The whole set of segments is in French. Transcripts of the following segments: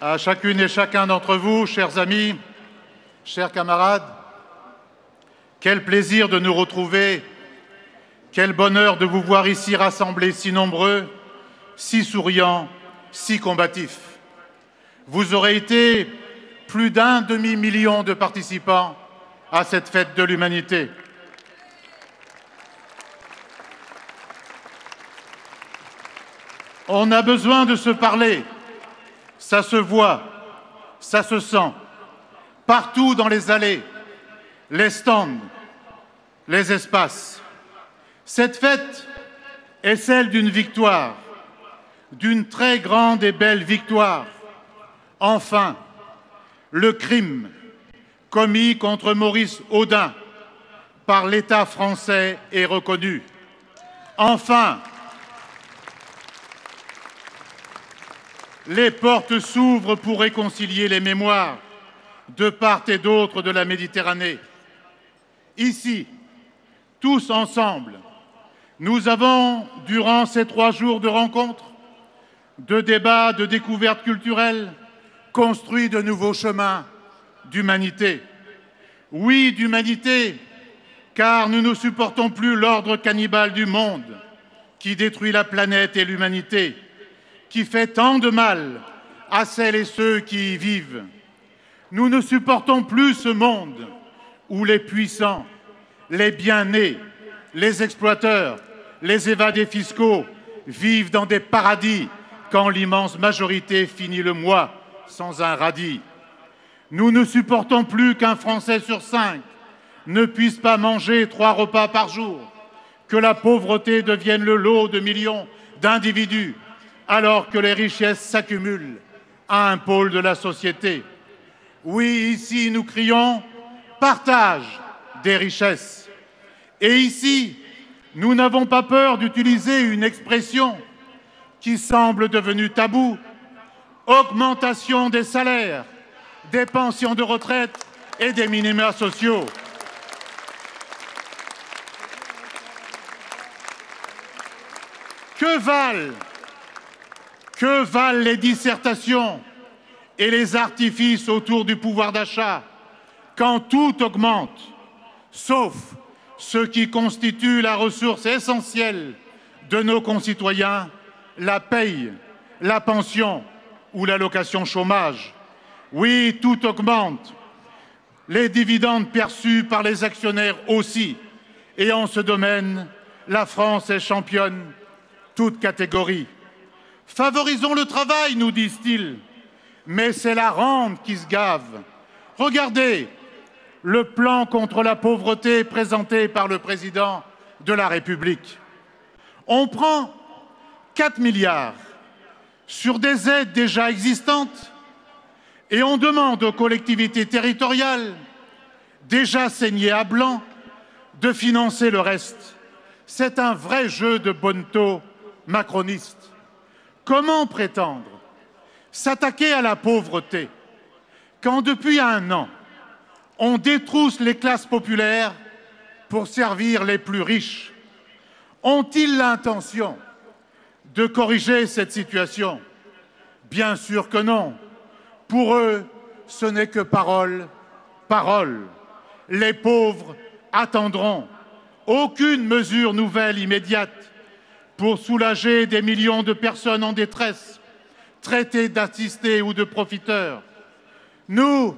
À chacune et chacun d'entre vous, chers amis, chers camarades, quel plaisir de nous retrouver, quel bonheur de vous voir ici rassemblés si nombreux, si souriants, si combatifs. Vous aurez été plus d'un demi-million de participants à cette fête de l'humanité. On a besoin de se parler, ça se voit, ça se sent, partout dans les allées, les stands, les espaces. Cette fête est celle d'une victoire, d'une très grande et belle victoire. Enfin, le crime commis contre Maurice Audin par l'État français est reconnu. Enfin, les portes s'ouvrent pour réconcilier les mémoires de part et d'autre de la Méditerranée. Ici, tous ensemble, nous avons, durant ces 3 jours de rencontres, de débats, de découvertes culturelles, construit de nouveaux chemins d'humanité. Oui, d'humanité, car nous ne supportons plus l'ordre cannibale du monde qui détruit la planète et l'humanité, qui fait tant de mal à celles et ceux qui y vivent. Nous ne supportons plus ce monde où les puissants, les bien-nés, les exploiteurs, les évadés fiscaux vivent dans des paradis quand l'immense majorité finit le mois sans un radis. Nous ne supportons plus qu'un Français sur 5 ne puisse pas manger 3 repas par jour, que la pauvreté devienne le lot de millions d'individus, alors que les richesses s'accumulent à un pôle de la société. Oui, ici, nous crions « partage des richesses ». Et ici, nous n'avons pas peur d'utiliser une expression qui semble devenue taboue, augmentation des salaires, des pensions de retraite et des minima sociaux. Que valent les dissertations et les artifices autour du pouvoir d'achat quand tout augmente, sauf ce qui constitue la ressource essentielle de nos concitoyens, la paye, la pension ou l'allocation chômage? Oui, tout augmente. Les dividendes perçus par les actionnaires aussi. Et en ce domaine, la France est championne, toute catégorie. Favorisons le travail, nous disent-ils, mais c'est la rente qui se gave. Regardez le plan contre la pauvreté présenté par le président de la République. On prend 4 milliards sur des aides déjà existantes et on demande aux collectivités territoriales, déjà saignées à blanc, de financer le reste. C'est un vrai jeu de bonneteau macroniste. Comment prétendre s'attaquer à la pauvreté quand depuis 1 an, on détrousse les classes populaires pour servir les plus riches? Ont-ils l'intention de corriger cette situation? Bien sûr que non. Pour eux, ce n'est que parole, parole. Les pauvres attendront. Aucune mesure nouvelle immédiate pour soulager des millions de personnes en détresse, traitées d'assistés ou de profiteurs. Nous,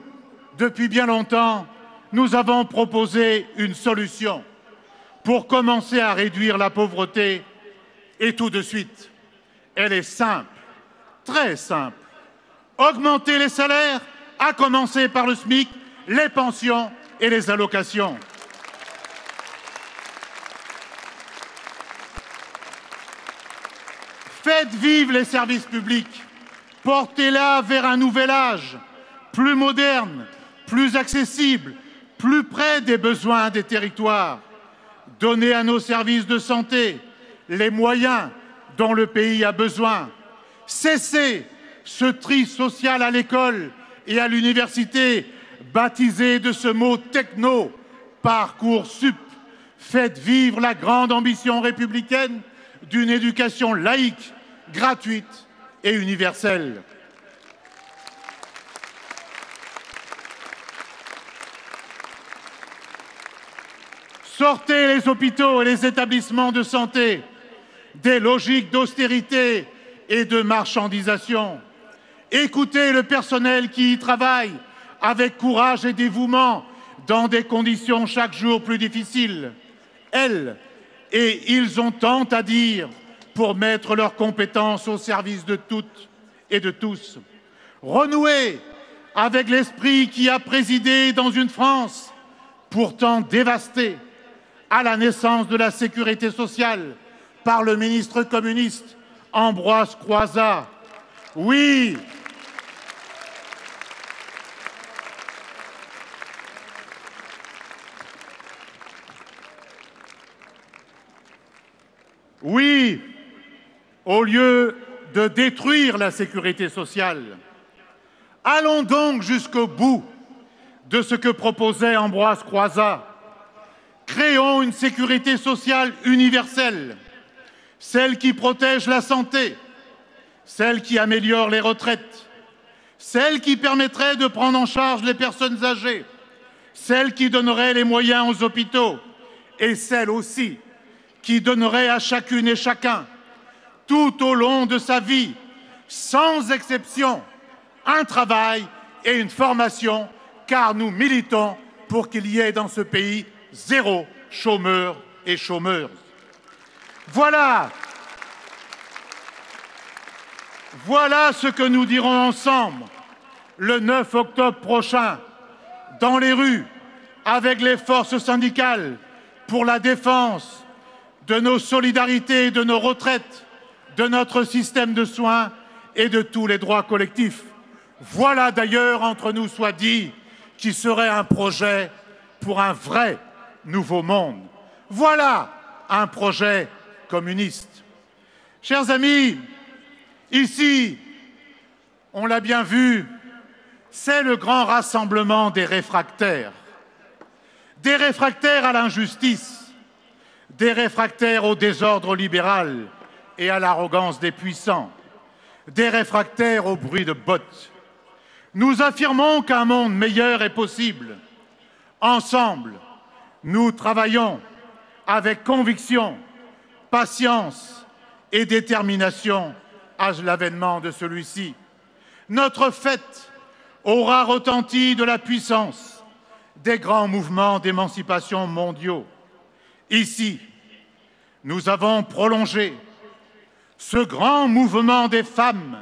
depuis bien longtemps, nous avons proposé une solution pour commencer à réduire la pauvreté et tout de suite. Elle est simple, très simple. Augmenter les salaires, à commencer par le SMIC, les pensions et les allocations. Faites vivre les services publics, portez-la vers un nouvel âge, plus moderne, plus accessible, plus près des besoins des territoires. Donnez à nos services de santé les moyens dont le pays a besoin. Cessez ce tri social à l'école et à l'université, baptisé de ce mot techno, Parcoursup. Faites vivre la grande ambition républicaine d'une éducation laïque, gratuite et universelle. Sortez les hôpitaux et les établissements de santé des logiques d'austérité et de marchandisation. Écoutez le personnel qui y travaille avec courage et dévouement dans des conditions chaque jour plus difficiles. Elles et ils ont tant à dire pour mettre leurs compétences au service de toutes et de tous. Renouer avec l'esprit qui a présidé dans une France pourtant dévastée à la naissance de la sécurité sociale par le ministre communiste Ambroise Croizat. Oui, oui, au lieu de détruire la sécurité sociale, allons donc jusqu'au bout de ce que proposait Ambroise Croizat. Créons une sécurité sociale universelle, celle qui protège la santé, celle qui améliore les retraites, celle qui permettrait de prendre en charge les personnes âgées, celle qui donnerait les moyens aux hôpitaux et celle aussi qui donnerait à chacune et chacun, tout au long de sa vie, sans exception, un travail et une formation, car nous militons pour qu'il y ait dans ce pays zéro chômeur et chômeuse. Voilà ce que nous dirons ensemble le 9 octobre prochain dans les rues avec les forces syndicales pour la défense de nos solidarités et de nos retraites, de notre système de soins et de tous les droits collectifs. Voilà d'ailleurs, entre nous soit dit, qui serait un projet pour un vrai nouveau monde. Voilà un projet communiste. Chers amis, ici, on l'a bien vu, c'est le grand rassemblement des réfractaires à l'injustice, des réfractaires au désordre libéral et à l'arrogance des puissants, des réfractaires au bruit de bottes. Nous affirmons qu'un monde meilleur est possible. Ensemble, nous travaillons avec conviction, patience et détermination à l'avènement de celui-ci. Notre fête aura retenti de la puissance des grands mouvements d'émancipation mondiaux. Ici, nous avons prolongé ce grand mouvement des femmes,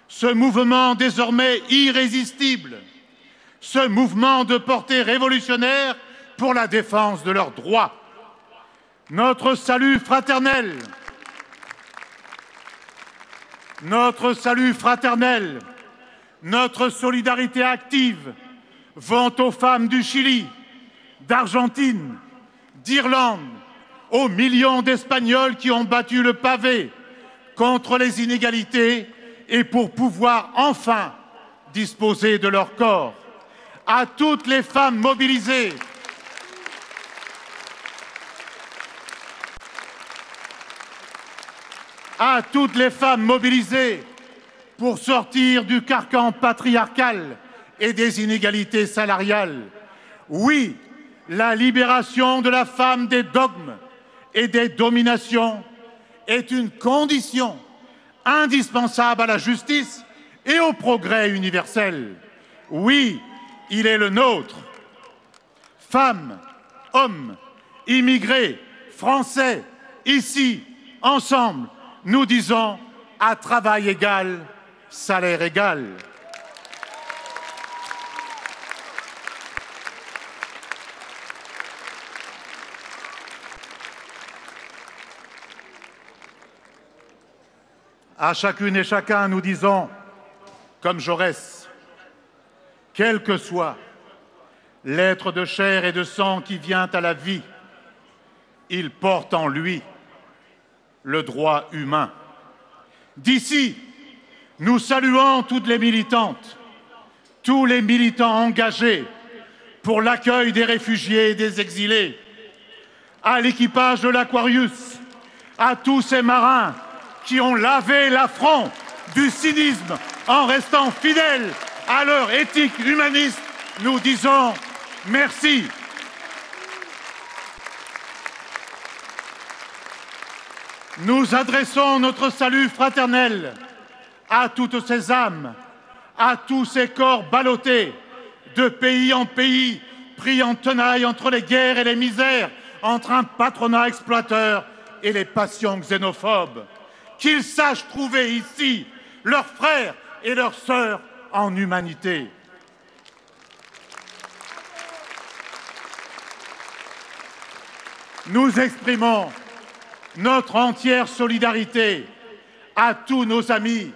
ce mouvement désormais irrésistible, ce mouvement de portée révolutionnaire pour la défense de leurs droits. Notre salut fraternel, notre solidarité active vont aux femmes du Chili, d'Argentine, d'Irlande, aux millions d'Espagnols qui ont battu le pavé contre les inégalités et pour pouvoir enfin disposer de leur corps. À toutes les femmes mobilisées, pour sortir du carcan patriarcal et des inégalités salariales. Oui, la libération de la femme des dogmes et des dominations est une condition indispensable à la justice et au progrès universel. Oui, il est le nôtre. Femmes, hommes, immigrés, Français, ici, ensemble, nous disons à travail égal, salaire égal. À chacune et chacun, nous disons, comme Jaurès, quel que soit l'être de chair et de sang qui vient à la vie, il porte en lui le droit humain. D'ici, nous saluons toutes les militantes, tous les militants engagés pour l'accueil des réfugiés et des exilés, à l'équipage de l'Aquarius, à tous ces marins qui ont lavé l'affront du cynisme en restant fidèles à leur éthique humaniste, nous disons merci. Nous adressons notre salut fraternel à toutes ces âmes, à tous ces corps ballottés, de pays en pays, pris en tenaille entre les guerres et les misères, entre un patronat exploiteur et les passions xénophobes. Qu'ils sachent trouver ici leurs frères et leurs sœurs en humanité. Nous exprimons notre entière solidarité à tous nos amis,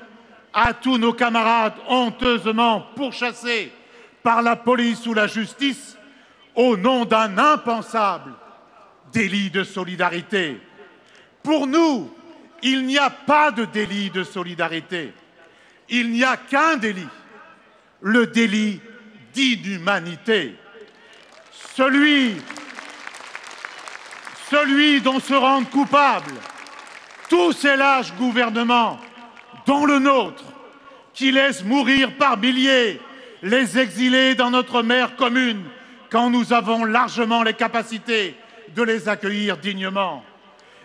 à tous nos camarades honteusement pourchassés par la police ou la justice au nom d'un impensable délit de solidarité. Pour nous, il n'y a pas de délit de solidarité. Il n'y a qu'un délit, le délit d'inhumanité. Celui dont se rendent coupables tous ces lâches gouvernements, dont le nôtre, qui laissent mourir par milliers les exilés dans notre mer commune quand nous avons largement les capacités de les accueillir dignement.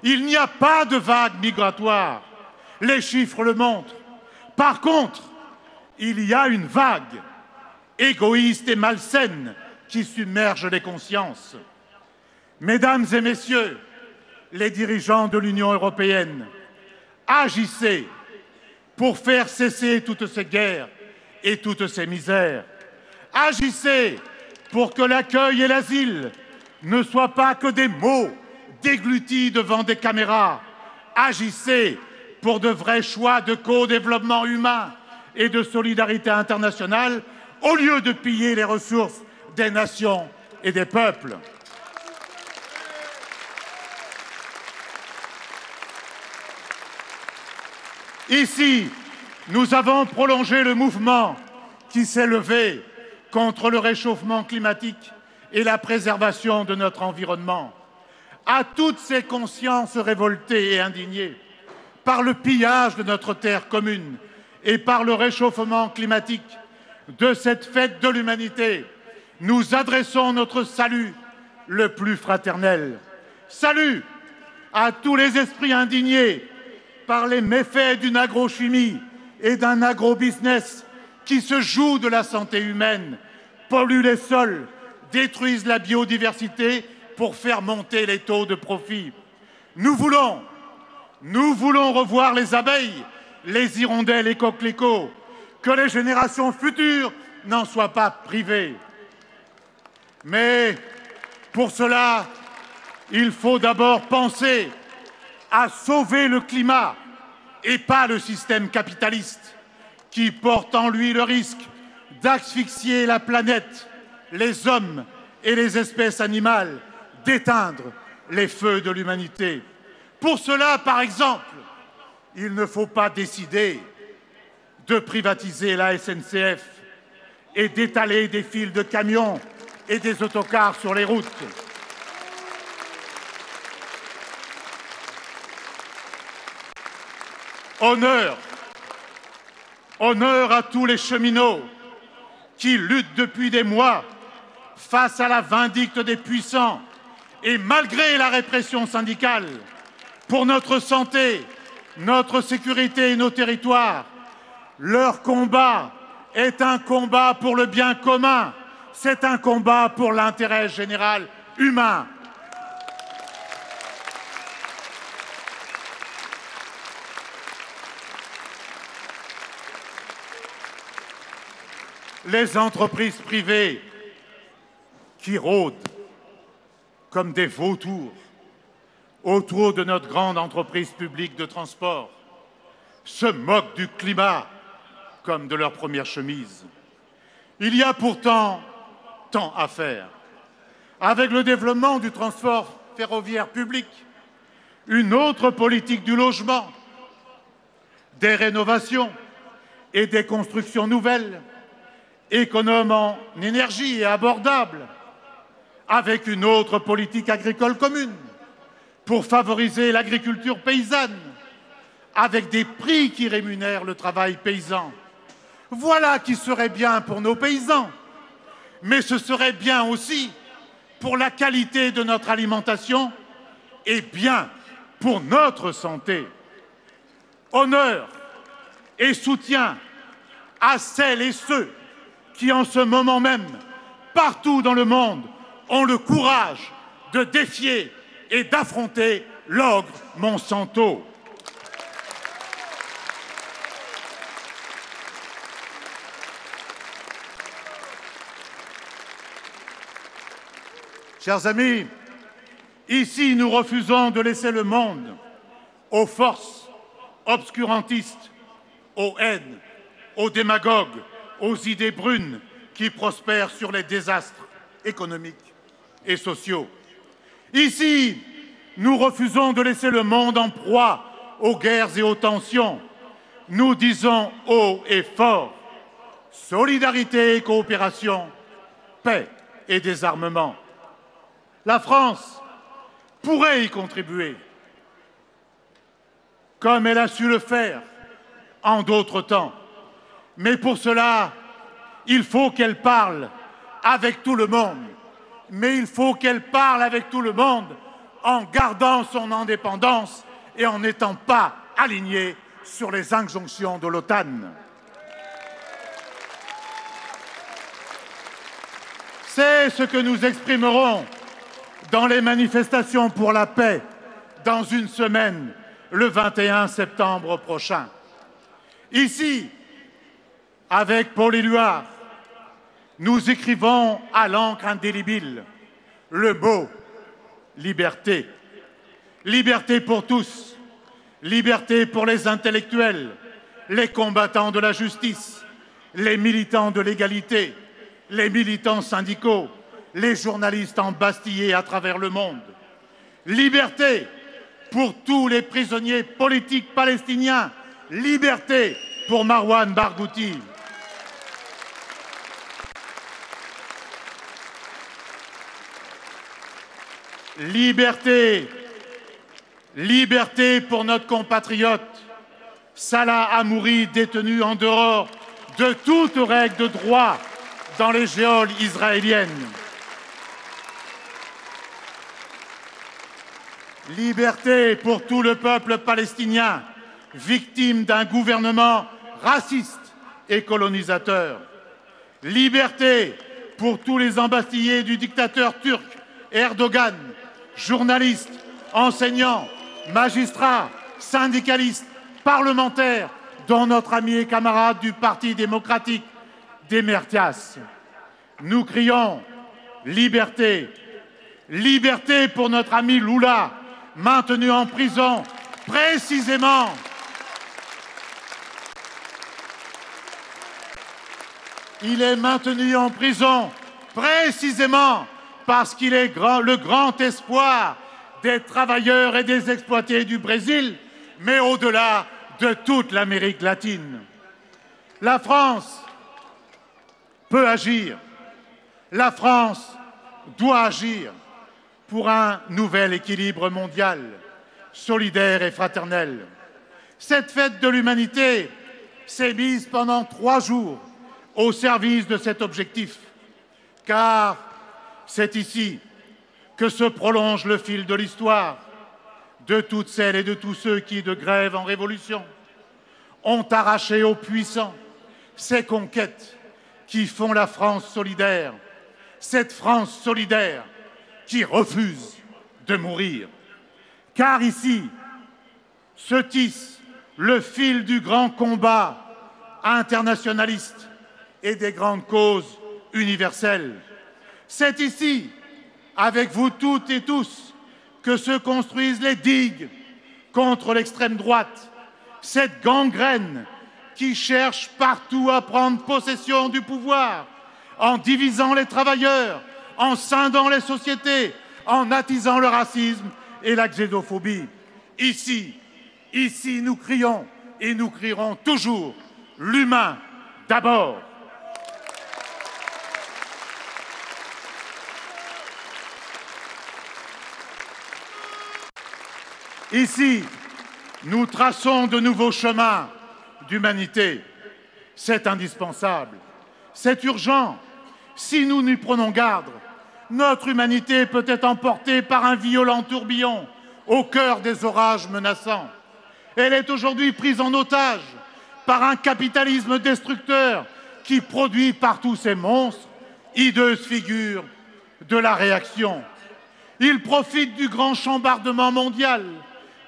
Il n'y a pas de vague migratoire, les chiffres le montrent. Par contre, il y a une vague égoïste et malsaine qui submerge les consciences. Mesdames et messieurs, les dirigeants de l'Union européenne, agissez pour faire cesser toutes ces guerres et toutes ces misères. Agissez pour que l'accueil et l'asile ne soient pas que des mots déglutis devant des caméras. Agissez pour de vrais choix de co-développement humain et de solidarité internationale au lieu de piller les ressources des nations et des peuples. Ici, nous avons prolongé le mouvement qui s'est levé contre le réchauffement climatique et la préservation de notre environnement. À toutes ces consciences révoltées et indignées par le pillage de notre terre commune et par le réchauffement climatique de cette fête de l'humanité, nous adressons notre salut le plus fraternel. Salut à tous les esprits indignés par les méfaits d'une agrochimie et d'un agrobusiness qui se jouent de la santé humaine, polluent les sols, détruisent la biodiversité pour faire monter les taux de profit. Nous voulons revoir les abeilles, les hirondelles et coquelicots, que les générations futures n'en soient pas privées. Mais pour cela, il faut d'abord penser à sauver le climat et pas le système capitaliste qui porte en lui le risque d'asphyxier la planète, les hommes et les espèces animales, d'éteindre les feux de l'humanité. Pour cela, par exemple, il ne faut pas décider de privatiser la SNCF et d'étaler des files de camions et des autocars sur les routes. Honneur à tous les cheminots qui luttent depuis des mois face à la vindicte des puissants et malgré la répression syndicale pour notre santé, notre sécurité et nos territoires. Leur combat est un combat pour le bien commun, c'est un combat pour l'intérêt général humain. Les entreprises privées qui rôdent comme des vautours autour de notre grande entreprise publique de transport se moquent du climat comme de leur première chemise. Il y a pourtant tant à faire. Avec le développement du transport ferroviaire public, une autre politique du logement, des rénovations et des constructions nouvelles, économes en énergie et abordables, avec une autre politique agricole commune pour favoriser l'agriculture paysanne, avec des prix qui rémunèrent le travail paysan. Voilà qui serait bien pour nos paysans, mais ce serait bien aussi pour la qualité de notre alimentation et bien pour notre santé. Honneur et soutien à celles et ceux qui, en ce moment même, partout dans le monde, ont le courage de défier et d'affronter l'ogre Monsanto. Chers amis, ici nous refusons de laisser le monde aux forces obscurantistes, aux haines, aux démagogues, aux idées brunes qui prospèrent sur les désastres économiques et sociaux. Ici, nous refusons de laisser le monde en proie aux guerres et aux tensions. Nous disons haut et fort solidarité et coopération, paix et désarmement. La France pourrait y contribuer, comme elle a su le faire en d'autres temps. Mais pour cela, il faut qu'elle parle avec tout le monde. Mais il faut qu'elle parle avec tout le monde en gardant son indépendance et en n'étant pas alignée sur les injonctions de l'OTAN. C'est ce que nous exprimerons dans les manifestations pour la paix dans une semaine, le 21 septembre prochain. Ici, avec Paul Éluard, nous écrivons à l'encre indélébile le mot liberté. Liberté pour tous, liberté pour les intellectuels, les combattants de la justice, les militants de l'égalité, les militants syndicaux, les journalistes embastillés à travers le monde. Liberté pour tous les prisonniers politiques palestiniens. Liberté pour Marwan Barghouti. Liberté, liberté pour notre compatriote Salah Hamouri, détenu en dehors de toute règle de droit dans les geôles israéliennes. Liberté pour tout le peuple palestinien, victime d'un gouvernement raciste et colonisateur. Liberté pour tous les embastillés du dictateur turc Erdogan, journalistes, enseignants, magistrats, syndicalistes, parlementaires, dont notre ami et camarade du Parti démocratique, Demirtas. Nous crions liberté, liberté pour notre ami Lula, maintenu en prison précisément il est maintenu en prison précisément parce qu'il est le grand espoir des travailleurs et des exploités du Brésil, mais au-delà de toute l'Amérique latine. La France peut agir, la France doit agir pour un nouvel équilibre mondial, solidaire et fraternel. Cette fête de l'humanité s'est mise pendant 3 jours au service de cet objectif, car c'est ici que se prolonge le fil de l'histoire de toutes celles et de tous ceux qui, de grève en révolution, ont arraché aux puissants ces conquêtes qui font la France solidaire, cette France solidaire qui refuse de mourir. Car ici se tisse le fil du grand combat internationaliste et des grandes causes universelles. C'est ici, avec vous toutes et tous, que se construisent les digues contre l'extrême droite, cette gangrène qui cherche partout à prendre possession du pouvoir, en divisant les travailleurs, en scindant les sociétés, en attisant le racisme et la xénophobie. Ici, nous crions et nous crierons toujours l'humain d'abord. Ici, nous traçons de nouveaux chemins d'humanité. C'est indispensable, c'est urgent. Si nous n'y prenons garde, notre humanité peut être emportée par un violent tourbillon au cœur des orages menaçants. Elle est aujourd'hui prise en otage par un capitalisme destructeur qui produit partout ces monstres, hideuses figures de la réaction. Ils profitent du grand chambardement mondial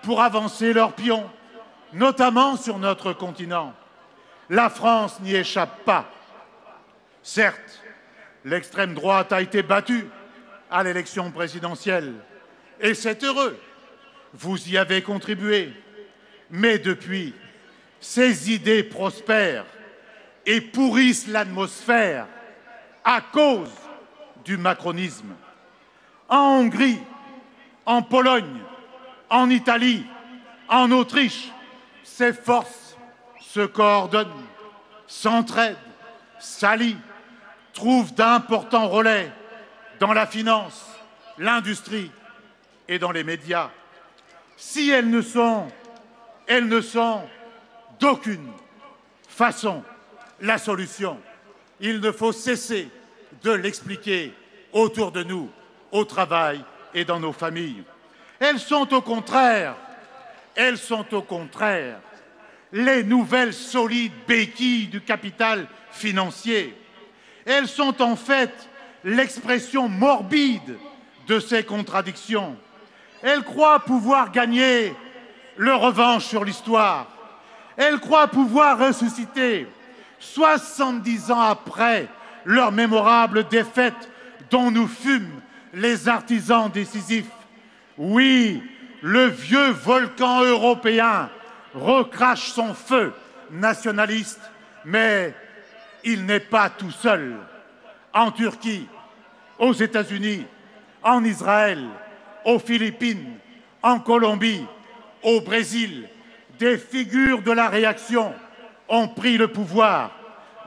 pour avancer leurs pions, notamment sur notre continent. La France n'y échappe pas. Certes, l'extrême droite a été battue à l'élection présidentielle, et c'est heureux. Vous y avez contribué. Mais depuis, ces idées prospèrent et pourrissent l'atmosphère à cause du macronisme. En Hongrie, en Pologne, en Italie, en Autriche, ces forces se coordonnent, s'entraident, s'allient, trouvent d'importants relais dans la finance, l'industrie et dans les médias. Si elles ne sont d'aucune façon la solution. Il ne faut cesser de l'expliquer autour de nous, au travail et dans nos familles. Elles sont au contraire les nouvelles solides béquilles du capital financier. Elles sont en fait l'expression morbide de ces contradictions. Elles croient pouvoir gagner leur revanche sur l'histoire. Elles croient pouvoir ressusciter, 70 ans après leur mémorable défaite dont nous fûmes les artisans décisifs. Oui, le vieux volcan européen recrache son feu nationaliste, mais il n'est pas tout seul. En Turquie, aux États-Unis, en Israël, aux Philippines, en Colombie, au Brésil, des figures de la réaction ont pris le pouvoir.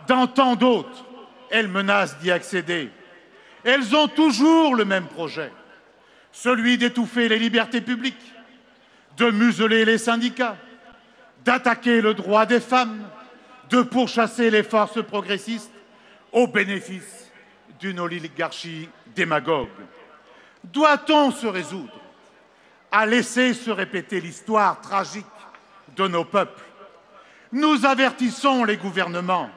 Dans tant d'autres, elles menacent d'y accéder. Elles ont toujours le même projet, celui d'étouffer les libertés publiques, de museler les syndicats, d'attaquer le droit des femmes, de pourchasser les forces progressistes au bénéfice d'une oligarchie démagogue. Doit-on se résoudre à laisser se répéter l'histoire tragique de nos peuples? Nous avertissons les gouvernements.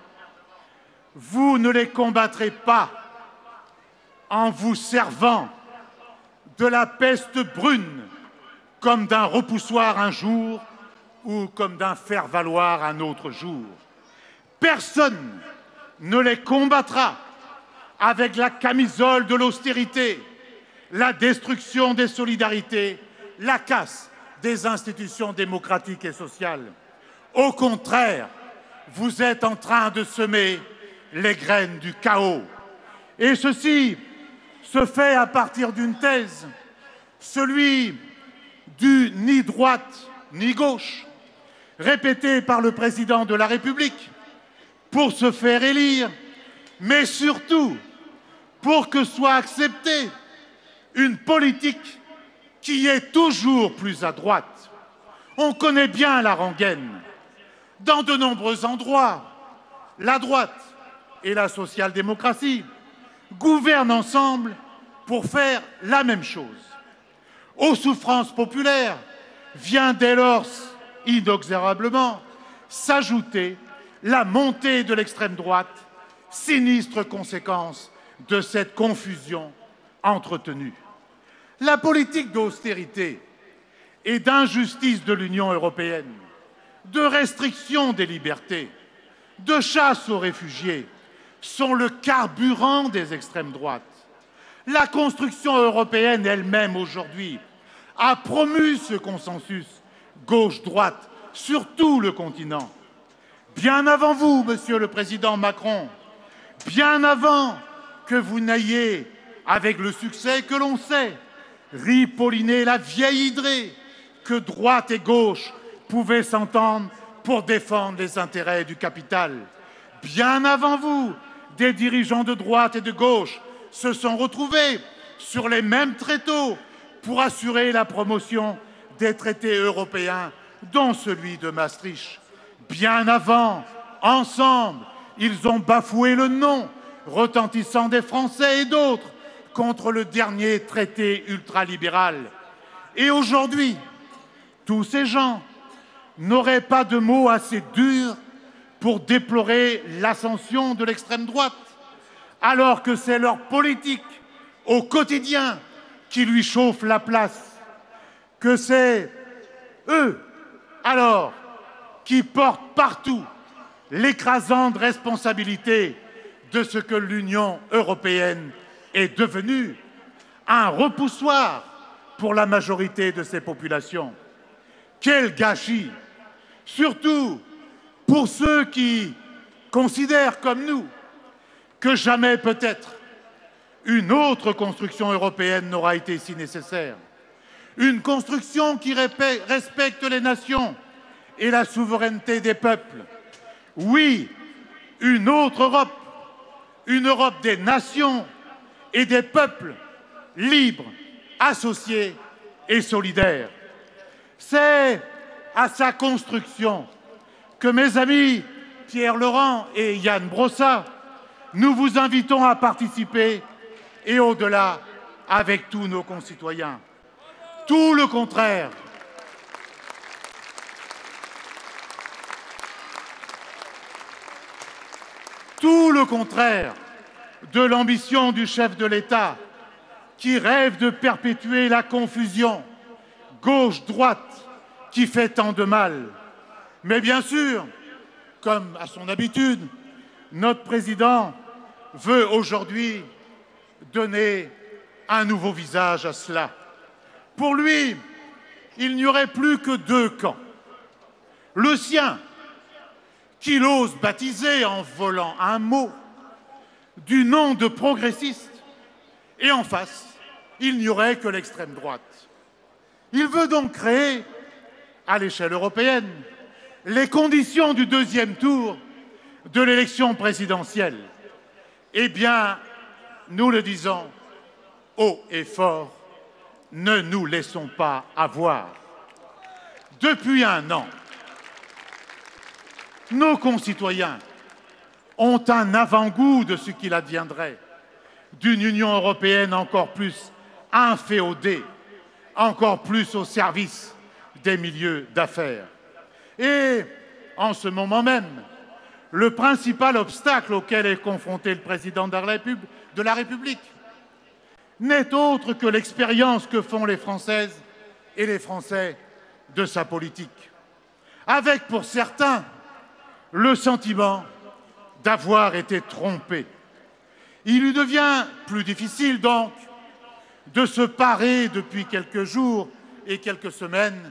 Vous ne les combattrez pas en vous servant de la peste brune comme d'un repoussoir un jour ou comme d'un faire-valoir un autre jour. Personne ne les combattra avec la camisole de l'austérité, la destruction des solidarités, la casse des institutions démocratiques et sociales. Au contraire, vous êtes en train de semer les graines du chaos. Et ceci se fait à partir d'une thèse, celui du ni droite ni gauche, répété par le président de la République pour se faire élire, mais surtout pour que soit acceptée une politique qui est toujours plus à droite. On connaît bien la rengaine. Dans de nombreux endroits, la droite et la social-démocratie gouvernent ensemble pour faire la même chose. Aux souffrances populaires vient dès lors inexorablement s'ajouter la montée de l'extrême droite, sinistre conséquence de cette confusion entretenue. La politique d'austérité et d'injustice de l'Union européenne, de restriction des libertés, de chasse aux réfugiés sont le carburant des extrêmes droites. La construction européenne elle-même aujourd'hui a promu ce consensus gauche-droite sur tout le continent. Bien avant vous, Monsieur le Président Macron, bien avant que vous n'ayez, avec le succès que l'on sait, ripolliner la vieille hydrée, que droite et gauche pouvaient s'entendre pour défendre les intérêts du capital. Bien avant vous, des dirigeants de droite et de gauche se sont retrouvés sur les mêmes tréteaux pour assurer la promotion des traités européens, dont celui de Maastricht. Bien avant, ensemble, ils ont bafoué le non retentissant des Français et d'autres contre le dernier traité ultralibéral. Et aujourd'hui, tous ces gens n'auraient pas de mots assez durs pour déplorer l'ascension de l'extrême droite, alors que c'est leur politique au quotidien qui lui chauffe la place, que c'est eux, alors, qui portent partout l'écrasante responsabilité de ce que l'Union européenne est devenue, un repoussoir pour la majorité de ses populations. Quel gâchis! Surtout pour ceux qui considèrent, comme nous, que jamais peut-être une autre construction européenne n'aura été si nécessaire. Une construction qui respecte les nations et la souveraineté des peuples. Oui, une autre Europe, une Europe des nations et des peuples libres, associés et solidaires. C'est à sa construction que mes amis Pierre Laurent et Yann Brossat, nous vous invitons à participer et au-delà avec tous nos concitoyens. Tout le contraire. Tout le contraire de l'ambition du chef de l'État qui rêve de perpétuer la confusion gauche-droite qui fait tant de mal. Mais bien sûr, comme à son habitude, notre président veut aujourd'hui donner un nouveau visage à cela. Pour lui, il n'y aurait plus que deux camps. Le sien, qu'il ose baptiser en volant un mot du nom de progressiste, et en face, il n'y aurait que l'extrême droite. Il veut donc créer, à l'échelle européenne, les conditions du deuxième tour de l'élection présidentielle. Eh bien, nous le disons haut et fort, ne nous laissons pas avoir. Depuis un an, nos concitoyens ont un avant-goût de ce qu'il adviendrait d'une Union européenne encore plus inféodée, encore plus au service des milieux d'affaires. Et en ce moment même, le principal obstacle auquel est confronté le président de la République n'est autre que l'expérience que font les Françaises et les Français de sa politique, avec pour certains le sentiment d'avoir été trompés. Il lui devient plus difficile donc de se parer depuis quelques jours et quelques semaines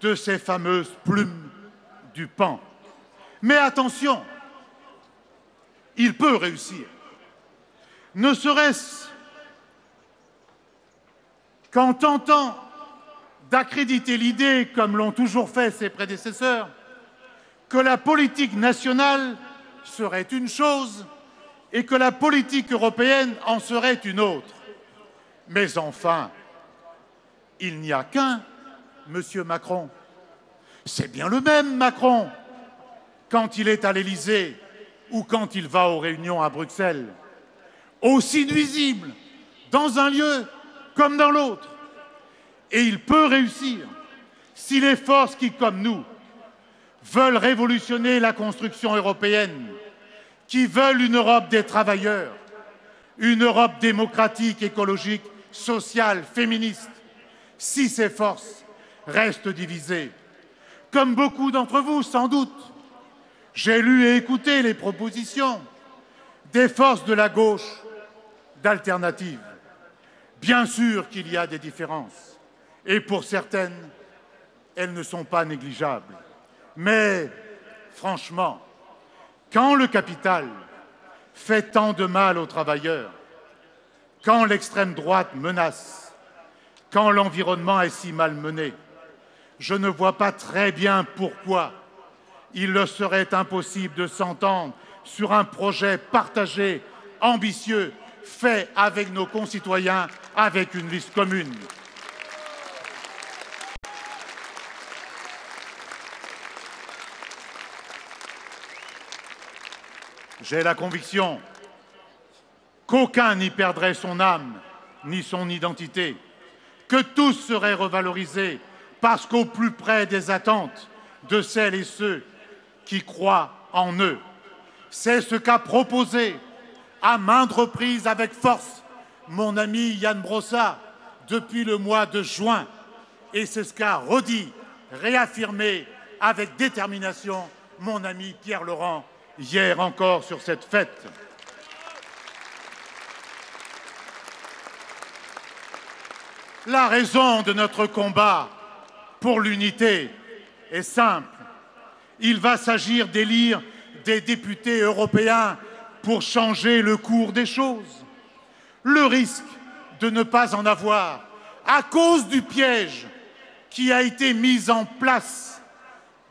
de ces fameuses plumes du pan. Mais attention, il peut réussir, ne serait-ce qu'en tentant d'accréditer l'idée, comme l'ont toujours fait ses prédécesseurs, que la politique nationale serait une chose et que la politique européenne en serait une autre. Mais enfin, il n'y a qu'un, Monsieur Macron. C'est bien le même Macron quand il est à l'Élysée ou quand il va aux réunions à Bruxelles. Aussi nuisible dans un lieu comme dans l'autre. Et il peut réussir si les forces qui, comme nous, veulent révolutionner la construction européenne, qui veulent une Europe des travailleurs, une Europe démocratique, écologique, sociale, féministe, si ces forces restent divisées. Comme beaucoup d'entre vous, sans doute, j'ai lu et écouté les propositions des forces de la gauche d'alternative. Bien sûr qu'il y a des différences, et pour certaines, elles ne sont pas négligeables. Mais, franchement, quand le capital fait tant de mal aux travailleurs, quand l'extrême droite menace, quand l'environnement est si malmené, je ne vois pas très bien pourquoi il leur serait impossible de s'entendre sur un projet partagé, ambitieux, fait avec nos concitoyens, avec une liste commune. J'ai la conviction qu'aucun n'y perdrait son âme ni son identité, que tous seraient revalorisés parce qu'au plus près des attentes de celles et ceux qui croient en eux. C'est ce qu'a proposé à maintes reprises avec force mon ami Yann Brossa depuis le mois de juin. Et c'est ce qu'a redit, réaffirmé avec détermination mon ami Pierre Laurent hier encore sur cette fête. La raison de notre combat pour l'unité est simple. Il va s'agir d'élire des députés européens pour changer le cours des choses. Le risque de ne pas en avoir, à cause du piège qui a été mis en place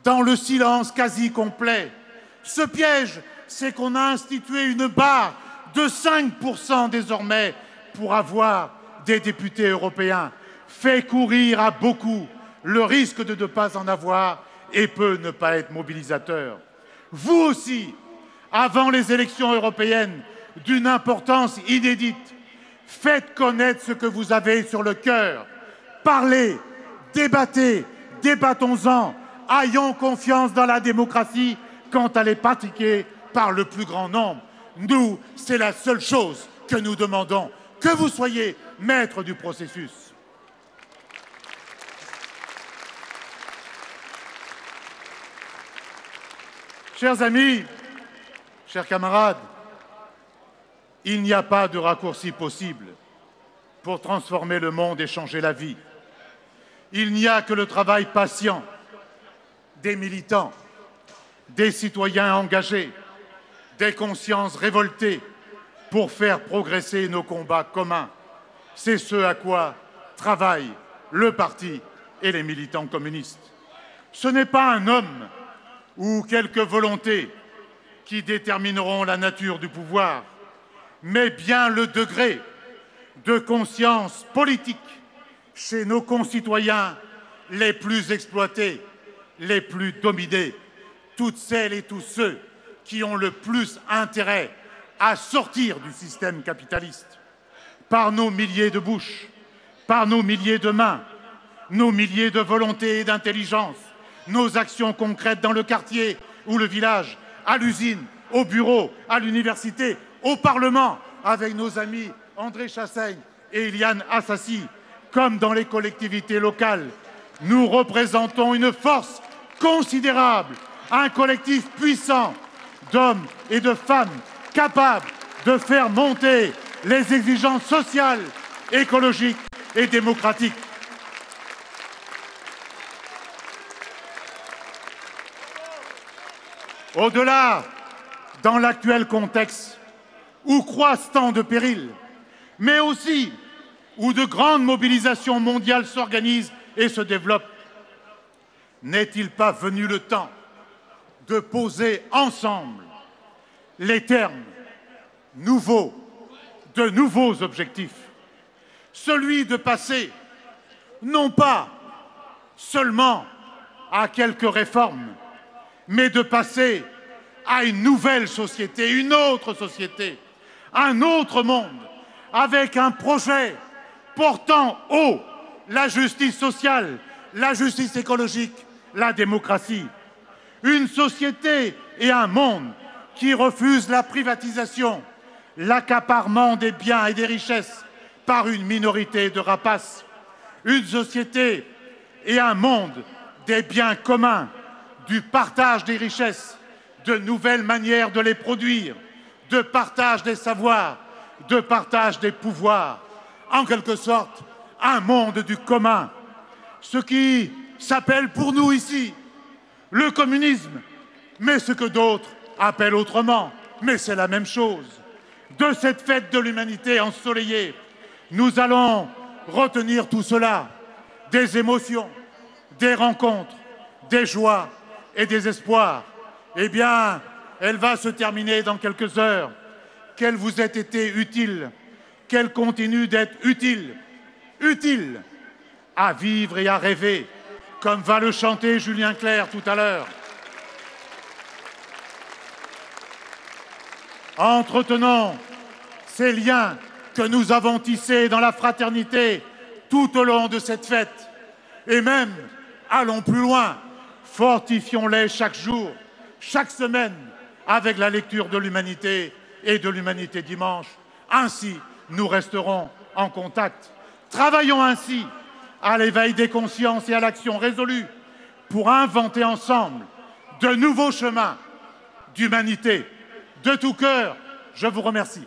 dans le silence quasi complet. Ce piège, c'est qu'on a institué une barre de 5% désormais pour avoir des députés européens, fait courir à beaucoup le risque de ne pas en avoir et peut ne pas être mobilisateur. Vous aussi, avant les élections européennes d'une importance inédite, faites connaître ce que vous avez sur le cœur. Parlez, débattez, débattons-en, ayons confiance dans la démocratie quand elle est pratiquée par le plus grand nombre. Nous, c'est la seule chose que nous demandons, que vous soyez maître du processus. Chers amis, chers camarades, il n'y a pas de raccourci possible pour transformer le monde et changer la vie. Il n'y a que le travail patient des militants, des citoyens engagés, des consciences révoltées pour faire progresser nos combats communs. C'est ce à quoi travaillent le parti et les militants communistes. Ce n'est pas un homme ou quelques volontés qui détermineront la nature du pouvoir, mais bien le degré de conscience politique chez nos concitoyens les plus exploités, les plus dominés, toutes celles et tous ceux qui ont le plus intérêt à sortir du système capitaliste. Par nos milliers de bouches, par nos milliers de mains, nos milliers de volontés et d'intelligence, nos actions concrètes dans le quartier ou le village, à l'usine, au bureau, à l'université, au Parlement, avec nos amis André Chassaigne et Eliane Assassi, comme dans les collectivités locales. Nous représentons une force considérable, un collectif puissant d'hommes et de femmes capables de faire monter les exigences sociales, écologiques et démocratiques. Au-delà, dans l'actuel contexte où croissent tant de périls, mais aussi où de grandes mobilisations mondiales s'organisent et se développent, n'est-il pas venu le temps de poser ensemble les termes nouveaux, de nouveaux objectifs? Celui de passer, non pas seulement à quelques réformes, mais de passer à une nouvelle société, une autre société, un autre monde, avec un projet portant haut la justice sociale, la justice écologique, la démocratie. Une société et un monde qui refusent la privatisation, l'accaparement des biens et des richesses par une minorité de rapaces. Une société et un monde des biens communs, du partage des richesses, de nouvelles manières de les produire, de partage des savoirs, de partage des pouvoirs. En quelque sorte, un monde du commun. Ce qui s'appelle pour nous ici le communisme, mais ce que d'autres appellent autrement, mais c'est la même chose. De cette fête de l'humanité ensoleillée, nous allons retenir tout cela, des émotions, des rencontres, des joies et des espoirs. Eh bien, elle va se terminer dans quelques heures. Qu'elle vous ait été utile, qu'elle continue d'être utile, utile à vivre et à rêver, comme va le chanter Julien Clerc tout à l'heure. Entretenons ces liens que nous avons tissés dans la fraternité tout au long de cette fête. Et même, allons plus loin, fortifions-les chaque jour, chaque semaine, avec la lecture de l'Humanité et de l'Humanité dimanche. Ainsi, nous resterons en contact. Travaillons ainsi à l'éveil des consciences et à l'action résolue pour inventer ensemble de nouveaux chemins d'humanité. De tout cœur, je vous remercie.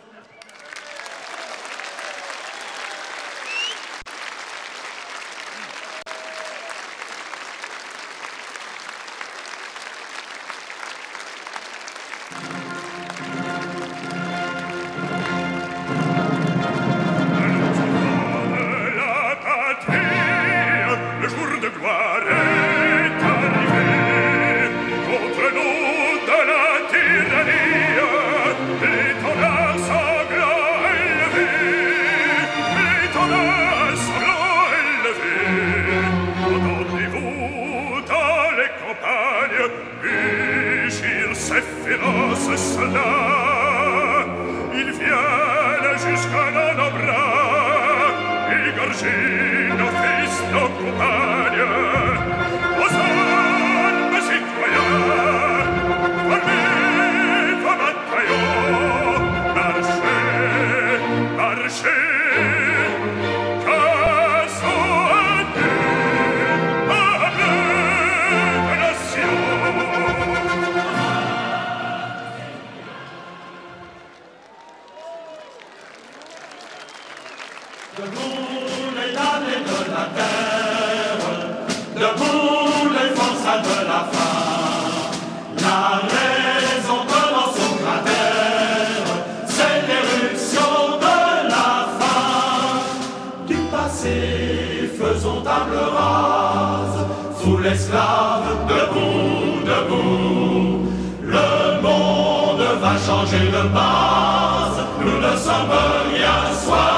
Changer de base, nous ne sommes rien, soit